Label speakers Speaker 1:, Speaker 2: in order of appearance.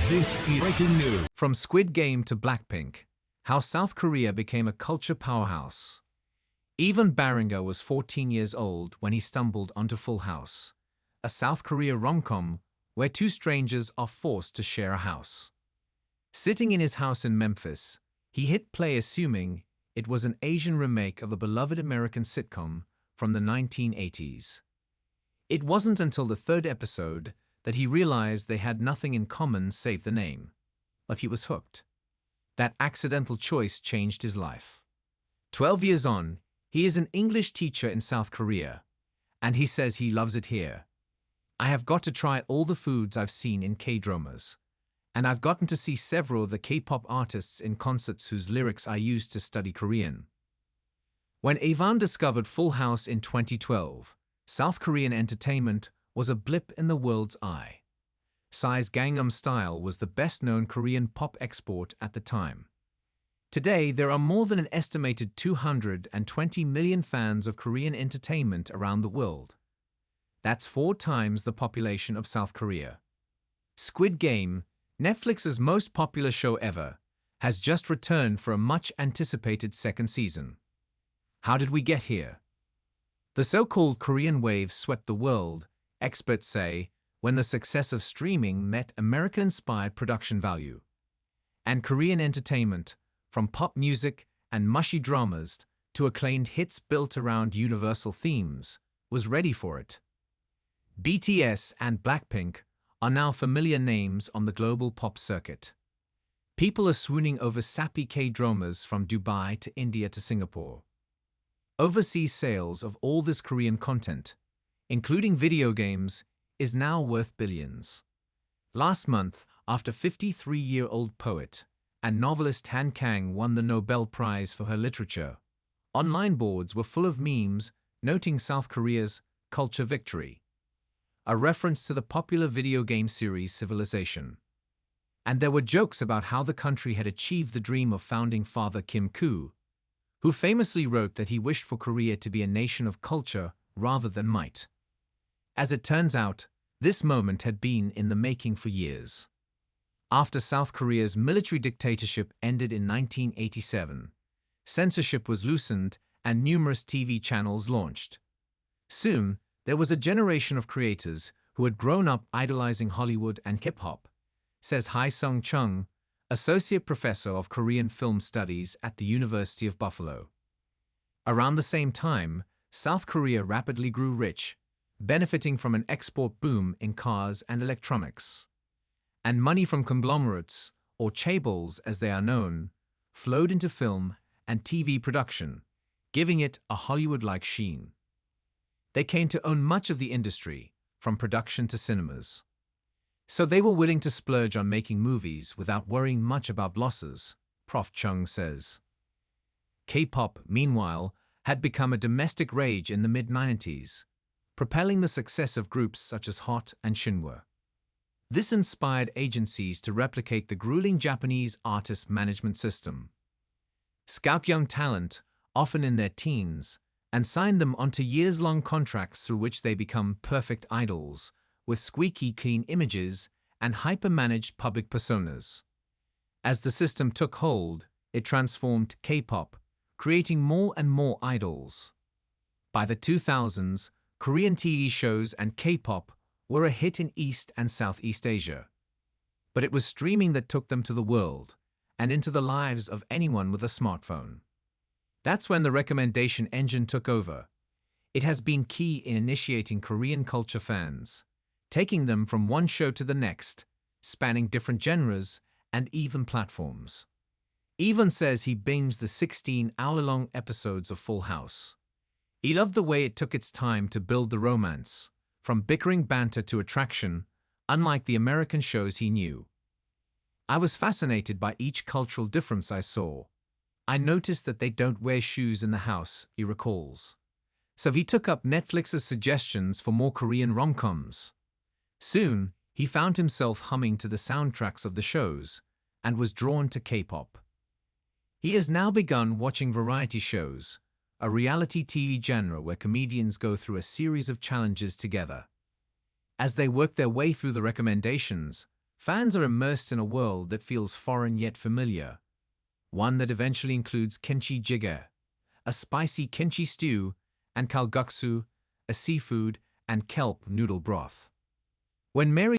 Speaker 1: This is breaking news.
Speaker 2: From Squid Game to Blackpink, how South Korea became a culture powerhouse. Even Barringer was 14 years old when he stumbled onto Full House, a South Korea romcom where two strangers are forced to share a house. Sitting in his house in Memphis, he hit play assuming it was an Asian remake of a beloved American sitcom from the 1980s. It wasn't until the third episode that he realized they had nothing in common save the name. But he was hooked. That accidental choice changed his life. 12 years on, he is an English teacher in South Korea, and he says he loves it here. I have got to try all the foods I've seen in K-dramas, and I've gotten to see several of the K-pop artists in concerts whose lyrics I used to study Korean. When Avan discovered Full House in 2012, South Korean entertainment was a blip in the world's eye. Psy's Gangnam Style was the best-known Korean pop export at the time. Today, there are more than an estimated 220 million fans of Korean entertainment around the world. That's 4 times the population of South Korea. Squid Game, Netflix's most popular show ever, has just returned for a much-anticipated second season. How did we get here? The so-called Korean wave swept the world, experts say, when the success of streaming met American-inspired production value. And Korean entertainment, from pop music and mushy dramas to acclaimed hits built around universal themes, was ready for it. BTS and Blackpink are now familiar names on the global pop circuit. People are swooning over sappy K-dramas from Dubai to India to Singapore. Overseas sales of all this Korean content, including video games, is now worth billions. Last month, after 53-year-old poet and novelist Han Kang won the Nobel Prize for her literature, online boards were full of memes noting South Korea's culture victory, a reference to the popular video game series Civilization. And there were jokes about how the country had achieved the dream of founding father Kim Koo, who famously wrote that he wished for Korea to be a nation of culture rather than might. As it turns out, this moment had been in the making for years. After South Korea's military dictatorship ended in 1987, censorship was loosened and numerous TV channels launched. Soon, there was a generation of creators who had grown up idolizing Hollywood and hip-hop, says Hae-sung Chung, associate professor of Korean film studies at the University of Buffalo. Around the same time, South Korea rapidly grew rich, benefiting from an export boom in cars and electronics. And money from conglomerates, or chaebols as they are known, flowed into film and TV production, giving it a Hollywood-like sheen. They came to own much of the industry, from production to cinemas. So they were willing to splurge on making movies without worrying much about losses, Prof. Chung says. K-pop, meanwhile, had become a domestic rage in the mid-90s, propelling the success of groups such as Hot and Shinhwa. This inspired agencies to replicate the grueling Japanese artist management system. Scout young talent, often in their teens, and signed them onto years-long contracts through which they become perfect idols, with squeaky clean images and hyper-managed public personas. As the system took hold, it transformed K-pop, creating more and more idols. By the 2000s, Korean TV shows and K-pop were a hit in East and Southeast Asia. But it was streaming that took them to the world and into the lives of anyone with a smartphone. That's when the recommendation engine took over. It has been key in initiating Korean culture fans, taking them from one show to the next, spanning different genres and even platforms. Evan says he binged the 16-hour-long episodes of Full House. He loved the way it took its time to build the romance, from bickering banter to attraction, unlike the American shows he knew. I was fascinated by each cultural difference I saw. I noticed that they don't wear shoes in the house, he recalls. So he took up Netflix's suggestions for more Korean rom-coms. Soon, he found himself humming to the soundtracks of the shows and was drawn to K-pop. He has now begun watching variety shows, a reality TV genre where comedians go through a series of challenges together. As they work their way through the recommendations, Fans are immersed in a world that feels foreign yet familiar, one that eventually includes kimchi jjigae, a spicy kimchi stew, and kalguksu, a seafood and kelp noodle broth. When Mary